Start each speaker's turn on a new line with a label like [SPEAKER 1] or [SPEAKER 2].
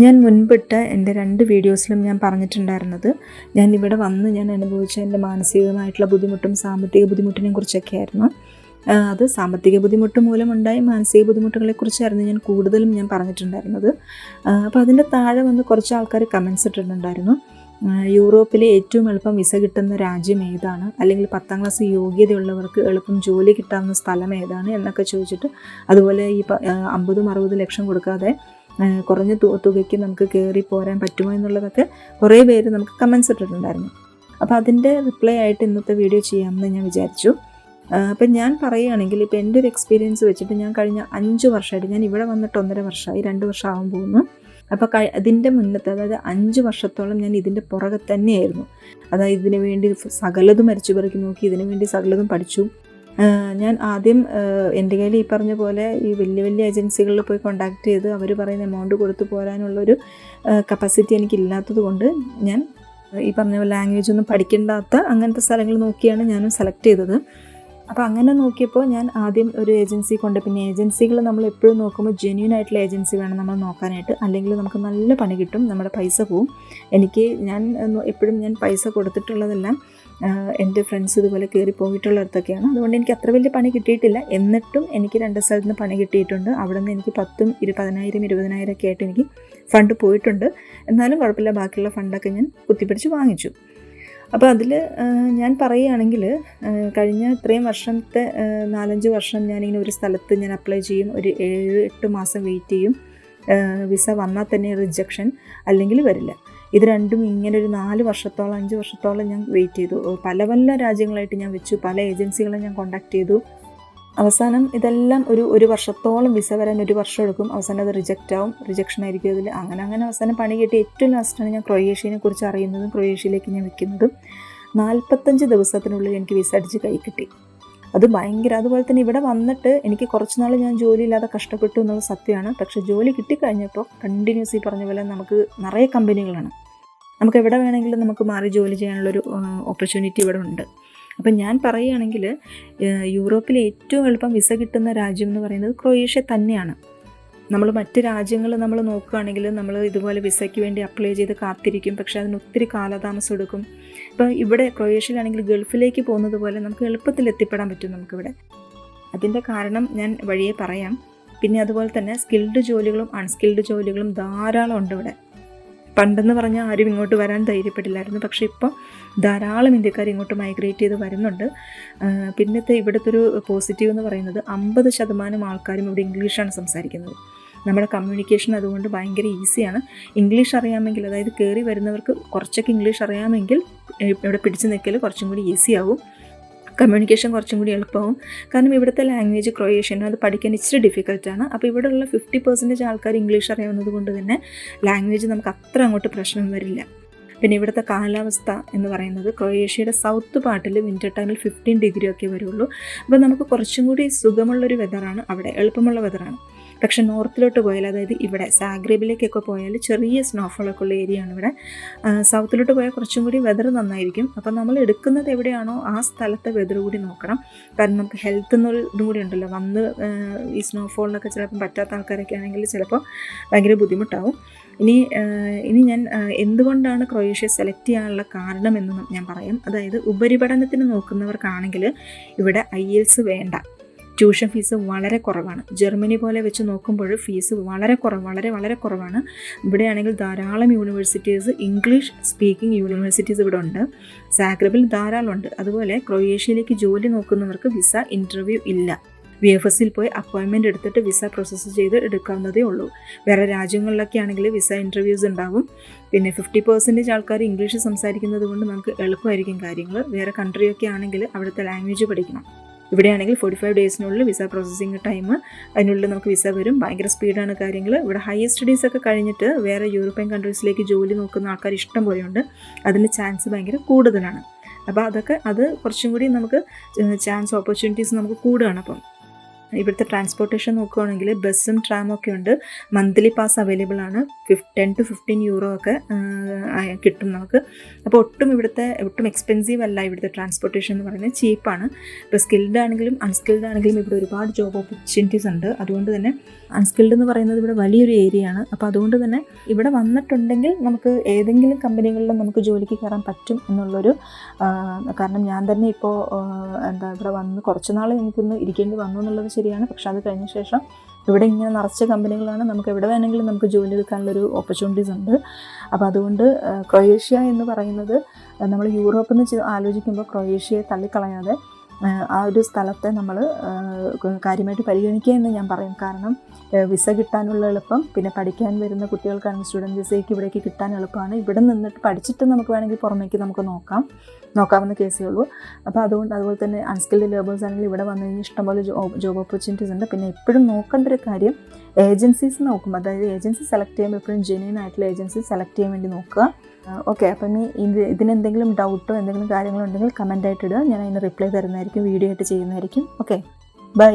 [SPEAKER 1] ഞാൻ മുൻപിട്ട എൻ്റെ 2 വീഡിയോസിലും ഞാൻ പറഞ്ഞിട്ടുണ്ടായിരുന്നത് ഞാൻ ഇവിടെ വന്ന് ഞാൻ അനുഭവിച്ച എൻ്റെ മാനസികമായിട്ടുള്ള ബുദ്ധിമുട്ടും സാമ്പത്തിക ബുദ്ധിമുട്ടിനെ കുറിച്ചൊക്കെയായിരുന്നു. അത് സാമ്പത്തിക ബുദ്ധിമുട്ട് മൂലമുണ്ടായ മാനസിക ബുദ്ധിമുട്ടുകളെക്കുറിച്ചായിരുന്നു ഞാൻ കൂടുതലും പറഞ്ഞിട്ടുണ്ടായിരുന്നത്. അപ്പോൾ അതിൻ്റെ താഴെ വന്ന് കുറച്ച് ആൾക്കാർ കമൻസ് ഇട്ടിട്ടുണ്ടായിരുന്നു. യൂറോപ്പിലെ ഏറ്റവും എളുപ്പം വിസ കിട്ടുന്ന രാജ്യം ഏതാണ്, അല്ലെങ്കിൽ 10ാം ക്ലാസ് യോഗ്യതയുള്ളവർക്ക് എളുപ്പം ജോലി കിട്ടാവുന്ന സ്ഥലം ഏതാണ് എന്നൊക്കെ ചോദിച്ചിട്ട്, അതുപോലെ ഈ 50-60 ലക്ഷം കൊടുക്കാതെ കുറഞ്ഞ തുകയ്ക്ക് നമുക്ക് കയറി പോരാൻ പറ്റുമോ എന്നുള്ളതൊക്കെ കുറേ പേര് നമുക്ക് കമൻസ് ഇട്ടിട്ടുണ്ടായിരുന്നു. അപ്പോൾ അതിൻ്റെ റിപ്ലൈ ആയിട്ട് ഇന്നത്തെ വീഡിയോ ചെയ്യാമെന്ന് ഞാൻ വിചാരിച്ചു. അപ്പം ഞാൻ പറയുകയാണെങ്കിൽ ഇപ്പോൾ എൻ്റെ ഒരു എക്സ്പീരിയൻസ് വെച്ചിട്ട് ഞാൻ കഴിഞ്ഞ 5 വർഷമായിട്ട്, ഞാൻ ഇവിടെ വന്നിട്ട് 1.5 വർഷമായി, 2 വർഷം ആവാൻ പോകുന്നു. അപ്പോൾ അതിൻ്റെ മുന്നത്തെ, അതായത് 5 വർഷത്തോളം ഞാൻ ഇതിൻ്റെ പുറകെ തന്നെയായിരുന്നു. അതായത് ഇതിനു വേണ്ടി സകലതും മരിച്ചു പെറുക്കി നോക്കി, ഇതിനു വേണ്ടി സകലതും പഠിച്ചു. ഞാൻ ആദ്യം എൻ്റെ കയ്യിൽ ഈ പറഞ്ഞ പോലെ ഈ വലിയ ഏജൻസികളിൽ പോയി കോൺടാക്ട് ചെയ്ത് അവർ പറയുന്ന എമൗണ്ട് കൊടുത്ത് പോരാനുള്ളൊരു കപ്പാസിറ്റി എനിക്കില്ലാത്തത് കൊണ്ട് ഞാൻ ഈ പറഞ്ഞ പോലെ ലാംഗ്വേജ് ഒന്നും പഠിക്കേണ്ടാത്ത അങ്ങനത്തെ സ്ഥലങ്ങൾ നോക്കിയാണ് ഞാനും സെലക്ട് ചെയ്തത്. അപ്പോൾ അങ്ങനെ നോക്കിയപ്പോൾ ഞാൻ ആദ്യം ഒരു ഏജൻസി കൊണ്ട്, പിന്നെ ഏജൻസികൾ നമ്മൾ എപ്പോഴും നോക്കുമ്പോൾ ജെന്യൂൻ ആയിട്ടുള്ള ഏജൻസി വേണം നമ്മൾ നോക്കാനായിട്ട്, അല്ലെങ്കിൽ നമുക്ക് നല്ല പണി കിട്ടും, നമ്മുടെ പൈസ പോവും. ഞാൻ എപ്പോഴും പൈസ കൊടുത്തിട്ടുള്ളതെല്ലാം എൻ്റെ ഫ്രണ്ട്സ് ഇതുപോലെ കയറി പോയിട്ടുള്ളിടത്തൊക്കെയാണ്. അതുകൊണ്ട് എനിക്ക് അത്ര വലിയ പണി കിട്ടിയിട്ടില്ല. എന്നിട്ടും എനിക്ക് 2 സ്ഥലത്ത് നിന്ന് പണി കിട്ടിയിട്ടുണ്ട്. അവിടെ നിന്ന് എനിക്ക് 10,000, 10,000, 20,000 ഒക്കെ ആയിട്ട് എനിക്ക് ഫണ്ട് പോയിട്ടുണ്ട്. എന്നാലും കുഴപ്പമില്ല, ബാക്കിയുള്ള ഫണ്ടൊക്കെ ഞാൻ കുത്തിപ്പിടിച്ച് വാങ്ങിച്ചു. അപ്പോൾ അതിൽ ഞാൻ പറയുകയാണെങ്കിൽ കഴിഞ്ഞ ഇത്രയും വർഷത്തെ 4-5 വർഷം ഞാനിങ്ങനെ ഒരു സ്ഥലത്ത് ഞാൻ അപ്ലൈ ചെയ്യും, ഒരു 7-8 മാസം വെയിറ്റ് ചെയ്യും. വിസ വന്നാൽ തന്നെ റിജക്ഷൻ, അല്ലെങ്കിൽ വരില്ല. ഇത് രണ്ടും ഇങ്ങനെ ഒരു 4 വർഷത്തോളം 5 വർഷത്തോളം ഞാൻ വെയിറ്റ് ചെയ്തു. പല രാജ്യങ്ങളായിട്ട് ഞാൻ വെച്ചു, പല ഏജൻസികളെ ഞാൻ കോൺടാക്ട് ചെയ്തു. അവസാനം ഇതെല്ലാം ഒരു വർഷത്തോളം വിസ വരാൻ 1 വർഷം എടുക്കും. അവസാനം അത് റിജക്ഷൻ ആയിരിക്കും അതിൽ. അങ്ങനെ അവസാനം പണി കിട്ടി. ഏറ്റവും ലാസ്റ്റാണ് ഞാൻ ക്രൊയേഷ്യനെ കുറിച്ച് അറിയുന്നതും ക്രൊയേഷ്യയിലേക്ക് ഞാൻ വെക്കുന്നതും. 45 ദിവസത്തിനുള്ളിൽ എനിക്ക് വിസ അടിച്ച് കൈ കിട്ടി. അത് ഭയങ്കര. അതുപോലെ തന്നെ ഇവിടെ വന്നിട്ട് എനിക്ക് കുറച്ച് നാൾ ഞാൻ ജോലിയില്ലാതെ കഷ്ടപ്പെട്ടു എന്നത് സത്യമാണ്. പക്ഷേ ജോലി കിട്ടിക്കഴിഞ്ഞപ്പോൾ കണ്ടിന്യൂസ് ഈ പറഞ്ഞ പോലെ നമുക്ക് നിറയെ കമ്പനികളാണ്. നമുക്ക് എവിടെ വേണമെങ്കിലും നമുക്ക് മാറി ജോലി ചെയ്യാനുള്ളൊരു ഓപ്പർച്യൂണിറ്റി ഇവിടെ ഉണ്ട്. അപ്പം ഞാൻ പറയുകയാണെങ്കിൽ യൂറോപ്പിലെ ഏറ്റവും എളുപ്പം വിസ കിട്ടുന്ന രാജ്യം എന്ന് പറയുന്നത് ക്രൊയേഷ്യ തന്നെയാണ്. നമ്മൾ മറ്റ് രാജ്യങ്ങൾ നമ്മൾ നോക്കുകയാണെങ്കിൽ നമ്മൾ ഇതുപോലെ വിസയ്ക്ക് വേണ്ടി അപ്ലൈ ചെയ്ത് കാത്തിരിക്കും, പക്ഷേ അതിന് ഒത്തിരി കാലതാമസം എടുക്കും. ഇപ്പോൾ ഇവിടെ ക്രൊയേഷ്യയിലാണെങ്കിൽ ഗൾഫിലേക്ക് പോകുന്നത് പോലെ നമുക്ക് എളുപ്പത്തിൽ എത്തിപ്പെടാൻ പറ്റും നമുക്കിവിടെ. അതിൻ്റെ കാരണം ഞാൻ വഴിയെ പറയാം. പിന്നെ അതുപോലെ തന്നെ സ്കിൽഡ് ജോലികളും അൺസ്കിൽഡ് ജോലികളും ധാരാളം ഉണ്ട് ഇവിടെ. പണ്ടെന്ന് പറഞ്ഞാൽ ആരും ഇങ്ങോട്ട് വരാൻ ധൈര്യപ്പെട്ടില്ലായിരുന്നു, പക്ഷേ ഇപ്പോൾ ധാരാളം ഇന്ത്യക്കാർ ഇങ്ങോട്ട് മൈഗ്രേറ്റ് ചെയ്ത് വരുന്നുണ്ട്. പിന്നത്തെ ഇവിടുത്തെ ഒരു പോസിറ്റീവ് എന്ന് പറയുന്നത് 50% ആൾക്കാരും ഇവിടെ ഇംഗ്ലീഷാണ് സംസാരിക്കുന്നത്. നമ്മുടെ കമ്മ്യൂണിക്കേഷൻ അതുകൊണ്ട് ഭയങ്കര ഈസിയാണ്. ഇംഗ്ലീഷ് അറിയാമെങ്കിൽ, അതായത് കയറി വരുന്നവർക്ക് കുറച്ചൊക്കെ ഇംഗ്ലീഷ് അറിയാമെങ്കിൽ ഇവിടെ പിടിച്ചു നിൽക്കൽ കുറച്ചും കൂടി ഈസിയാവും, കമ്മ്യൂണിക്കേഷൻ കുറച്ചും കൂടി എളുപ്പമാവും. കാരണം ഇവിടുത്തെ ലാംഗ്വേജ് ക്രൊയേഷ്യൻ, അത് പഠിക്കാൻ ഇച്ചിരി ഡിഫിക്കൽട്ടാണ്. അപ്പോൾ ഇവിടെയുള്ള 50% ആൾക്കാർ ഇംഗ്ലീഷ് അറിയാവുന്നത് കൊണ്ട് തന്നെ ലാംഗ്വേജ് നമുക്ക് അത്ര അങ്ങോട്ട് പ്രശ്നം വരില്ല. പിന്നെ ഇവിടുത്തെ കാലാവസ്ഥ എന്ന് പറയുന്നത് ക്രൊയേഷ്യയുടെ സൗത്ത് പാർട്ടിൽ വിൻ്റർ ടൈമിൽ 15 ഡിഗ്രി ഒക്കെ വരുള്ളൂ. അപ്പോൾ നമുക്ക് കുറച്ചും കൂടി സുഖമുള്ളൊരു വെതറാണ് അവിടെ, എളുപ്പമുള്ള വെതറാണ്. പക്ഷേ നോർത്തിലോട്ട് പോയാൽ, അതായത് ഇവിടെ സാഗ്രേബിലേക്കൊക്കെ പോയാൽ ചെറിയ സ്നോഫോളൊക്കെ ഉള്ള ഏരിയയാണ് ഇവിടെ. സൗത്തിലോട്ട് പോയാൽ കുറച്ചും കൂടി വെതർ നന്നായിരിക്കും. അപ്പം നമ്മൾ എടുക്കുന്നത് എവിടെയാണോ ആ സ്ഥലത്തെ വെതർ കൂടി നോക്കണം. കാരണം നമുക്ക് ഹെൽത്ത് എന്നൊരു ഇതും കൂടി ഉണ്ടല്ലോ. വന്ന് ഈ സ്നോഫോളിനൊക്കെ ചിലപ്പം പറ്റാത്ത ആൾക്കാരൊക്കെ ആണെങ്കിൽ ചിലപ്പോൾ ഭയങ്കര ബുദ്ധിമുട്ടാവും. ഇനി ഞാൻ എന്തുകൊണ്ടാണ് ക്രൊയേഷ്യ സെലക്ട് ചെയ്യാനുള്ള കാരണം എന്ന് ഞാൻ പറയാം. അതായത് ഉപരിപഠനത്തിന് നോക്കുന്നവർക്കാണെങ്കിൽ ഇവിടെ IELTS വേണ്ട. ട്യൂഷൻ ഫീസ് വളരെ കുറവാണ്. ജർമ്മനി പോലെ വെച്ച് നോക്കുമ്പോൾ ഫീസ് വളരെ കുറവാണ്. ഇവിടെയാണെങ്കിൽ ധാരാളം യൂണിവേഴ്സിറ്റീസ്, ഇംഗ്ലീഷ് സ്പീക്കിംഗ് യൂണിവേഴ്സിറ്റീസ് ഇവിടെ ഉണ്ട്. സാഗ്രെബിൽ ധാരാളം ഉണ്ട്. അതുപോലെ ക്രൊയേഷ്യയിലേക്ക് ജോലി നോക്കുന്നവർക്ക് വിസ ഇൻ്റർവ്യൂ ഇല്ല. VFSൽ പോയി അപ്പോയിൻമെൻറ്റ് എടുത്തിട്ട് വിസ പ്രോസസ്സ് ചെയ്ത് എടുക്കാവുന്നതേ ഉള്ളൂ. വേറെ രാജ്യങ്ങളിലൊക്കെ ആണെങ്കിൽ വിസ ഇൻ്റർവ്യൂസ് ഉണ്ടാവും. പിന്നെ 50% ആൾക്കാർ ഇംഗ്ലീഷ് സംസാരിക്കുന്നത് കൊണ്ട് നമുക്ക് എളുപ്പമായിരിക്കും കാര്യങ്ങൾ. വേറെ കൺട്രിയൊക്കെ ആണെങ്കിൽ അവിടുത്തെ ലാംഗ്വേജ് പഠിക്കണം. ഇവിടെയാണെങ്കിൽ 45 ഡേയ്സിനുള്ളിൽ വിസ പ്രോസസ്സിങ് ടൈം, അതിനുള്ളിൽ നമുക്ക് വിസ വരും. ഭയങ്കര സ്പീഡാണ് കാര്യങ്ങൾ. ഇവിടെ ഹയർ സ്റ്റഡീസൊക്കെ കഴിഞ്ഞിട്ട് വേറെ യൂറോപ്യൻ കൺട്രീസിലേക്ക് ജോലി നോക്കുന്ന ആൾക്കാർ ഇഷ്ടം പോലെയുണ്ട്. അതിന് ചാൻസ് ഭയങ്കര കൂടുതലാണ്. അപ്പോൾ അത് കുറച്ചും കൂടി നമുക്ക് ചാൻസ് ഓപ്പർച്യൂണിറ്റീസ് നമുക്ക് കൂടുകയാണ്. അപ്പം ഇവിടുത്തെ ട്രാൻസ്പോർട്ടേഷൻ നോക്കുകയാണെങ്കിൽ ബസ്സും ട്രാമും ഒക്കെ ഉണ്ട്. മന്ത്ലി പാസ് അവൈലബിൾ ആണ്. 10 to 15 euro ഒക്കെ കിട്ടും നമുക്ക്. അപ്പോൾ ഒട്ടും എക്സ്പെൻസീവ് അല്ല ഇവിടുത്തെ ട്രാൻസ്പോർട്ടേഷൻ എന്ന് പറയുന്നത്, ചീപ്പാണ്. ഇപ്പോൾ സ്കിൽഡ് ആണെങ്കിലും അൺസ്കിൽഡ് ആണെങ്കിലും ഇവിടെ ഒരുപാട് ജോബ് ഓപ്പർച്യൂണിറ്റീസ് ഉണ്ട്. അതുകൊണ്ട് തന്നെ അൺസ്കിൽഡ് എന്ന് പറയുന്നത് ഇവിടെ വലിയൊരു ഏരിയ ആണ്. അപ്പോൾ അതുകൊണ്ട് തന്നെ ഇവിടെ വന്നിട്ടുണ്ടെങ്കിൽ നമുക്ക് ഏതെങ്കിലും കമ്പനികളിൽ നമുക്ക് ജോലിക്ക് കയറാൻ പറ്റും എന്നുള്ളൊരു, കാരണം ഞാൻ തന്നെ ഇപ്പോൾ ഇവിടെ വന്ന് കുറച്ച് നാൾ എനിക്കൊന്ന് ഇരിക്കേണ്ടി വന്നു എന്നുള്ളത് ശരിയാണ്. പക്ഷെ അത് കഴിഞ്ഞ ശേഷം ഇവിടെ ഇങ്ങനെ നിറച്ച കമ്പനികളാണ്. നമുക്ക് എവിടെ വേണമെങ്കിലും നമുക്ക് ജോലി എടുക്കാനുള്ളൊരു ഓപ്പർച്യൂണിറ്റീസ് ഉണ്ട്. അപ്പോൾ അതുകൊണ്ട് ക്രൊയേഷ്യ എന്ന് പറയുന്നത് നമ്മൾ യൂറോപ്പിൽ നിന്ന് ആലോചിക്കുമ്പോൾ ക്രൊയേഷ്യയെ തള്ളിക്കളയാതെ ആ ഒരു സ്ഥലത്തെ നമ്മൾ കാര്യമായിട്ട് പരിഗണിക്കുക എന്ന് ഞാൻ പറയും. കാരണം വിസ കിട്ടാനുള്ള എളുപ്പം, പിന്നെ പഠിക്കാൻ വരുന്ന കുട്ടികൾക്കാണെങ്കിൽ സ്റ്റുഡൻറ്റ് വിസയ്ക്ക് ഇവിടേക്ക് കിട്ടാൻ എളുപ്പമാണ്. ഇവിടെ നിന്നിട്ട് പഠിച്ചിട്ട് നമുക്ക് വേണമെങ്കിൽ പുറമേക്ക് നമുക്ക് നോക്കാവുന്ന കേസേ ഉള്ളൂ. അപ്പോൾ അതുപോലെ തന്നെ അൺസ്കിൽഡ് ലേബേഴ്സ് ആണെങ്കിൽ ഇവിടെ വന്നു കഴിഞ്ഞാൽ ഇഷ്ടംപോലെ ജോബ് ഓപ്പർച്യൂണിറ്റീസ് ഉണ്ട്. പിന്നെ എപ്പോഴും നോക്കേണ്ട ഒരു കാര്യം, ഏജൻസീസ് നോക്കും. അതായത് ഏജൻസി സെലക്ട് ചെയ്യുമ്പോൾ എപ്പോഴും ജെന്യൂൻ ആയിട്ടുള്ള ഏജൻസി സെലക്ട് ചെയ്യാൻ വേണ്ടി നോക്കുക. ഓക്കെ, അപ്പം ഇതിനെന്തെങ്കിലും ഡൗട്ടോ എന്തെങ്കിലും കാര്യങ്ങളുണ്ടെങ്കിൽ കമൻ്റായിട്ട് ഇടുക. ഞാൻ അതിന് റിപ്ലൈ തരുന്നതായിരിക്കും, വീഡിയോ ആയിട്ട് ചെയ്യുന്നതായിരിക്കും. Okay, by.